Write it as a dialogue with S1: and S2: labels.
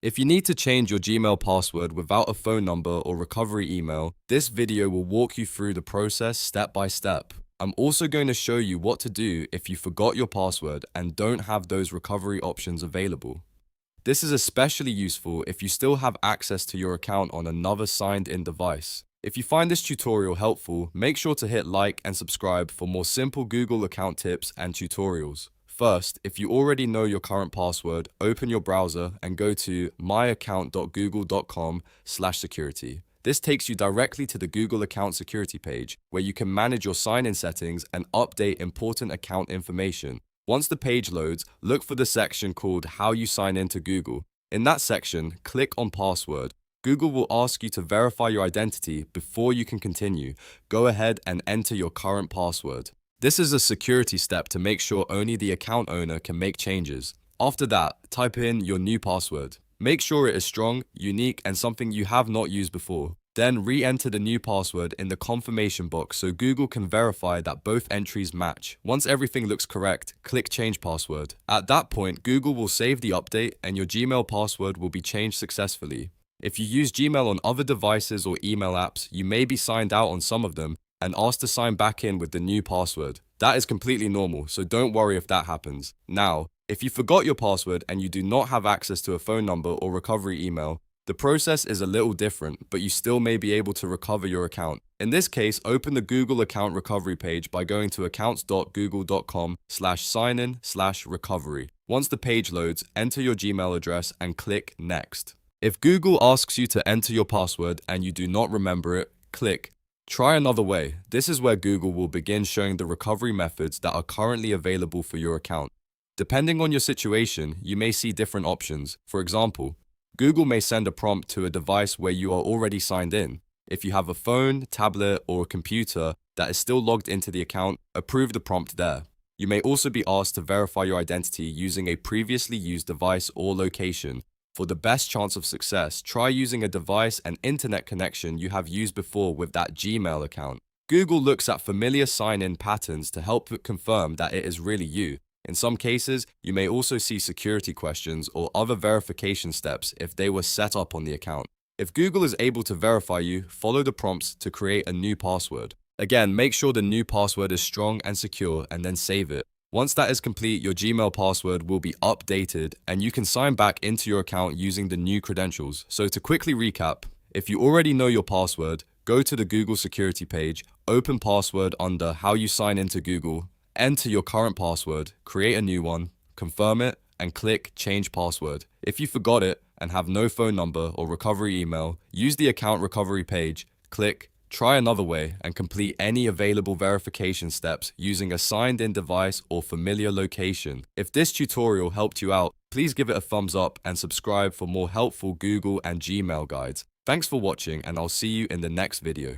S1: If you need to change your Gmail password without a phone number or recovery email, this video will walk you through the process step by step. I'm also going to show you what to do if you forgot your password and don't have those recovery options available. This is especially useful if you still have access to your account on another signed-in device. If you find this tutorial helpful, make sure to hit like and subscribe for more simple Google account tips and tutorials. First, if you already know your current password, open your browser and go to myaccount.google.com/security. This takes you directly to the Google account security page, where you can manage your sign-in settings and update important account information. Once the page loads, look for the section called How You Sign In to Google. In that section, click on Password. Google will ask you to verify your identity before you can continue. Go ahead and enter your current password. This is a security step to make sure only the account owner can make changes. After that, type in your new password. Make sure it is strong, unique, and something you have not used before. Then re-enter the new password in the confirmation box so Google can verify that both entries match. Once everything looks correct, click Change Password. At that point, Google will save the update and your Gmail password will be changed successfully. If you use Gmail on other devices or email apps, you may be signed out on some of them and asked to sign back in with the new password. That is completely normal, so don't worry if that happens. Now, if you forgot your password and you do not have access to a phone number or recovery email, the process is a little different, but you still may be able to recover your account. In this case, open the Google account recovery page by going to accounts.google.com/signin/recovery. Once the page loads, enter your Gmail address and click Next. If Google asks you to enter your password and you do not remember it, click Try Another Way. This is where Google will begin showing the recovery methods that are currently available for your account. Depending on your situation, you may see different options. For example, Google may send a prompt to a device where you are already signed in. If you have a phone, tablet, or a computer that is still logged into the account, approve the prompt there. You may also be asked to verify your identity using a previously used device or location. For the best chance of success, try using a device and internet connection you have used before with that Gmail account. Google looks at familiar sign-in patterns to help confirm that it is really you. In some cases, you may also see security questions or other verification steps if they were set up on the account. If Google is able to verify you, follow the prompts to create a new password. Again, make sure the new password is strong and secure and then save it. Once that is complete, your Gmail password will be updated and you can sign back into your account using the new credentials. So to quickly recap, if you already know your password, go to the Google security page, open password under How You Sign Into Google, enter your current password, create a new one, confirm it, and click Change Password. If you forgot it and have no phone number or recovery email, use the account recovery page, click Try Another Way, and complete any available verification steps using a signed-in device or familiar location. If this tutorial helped you out, please give it a thumbs up and subscribe for more helpful Google and Gmail guides. Thanks for watching, and I'll see you in the next video.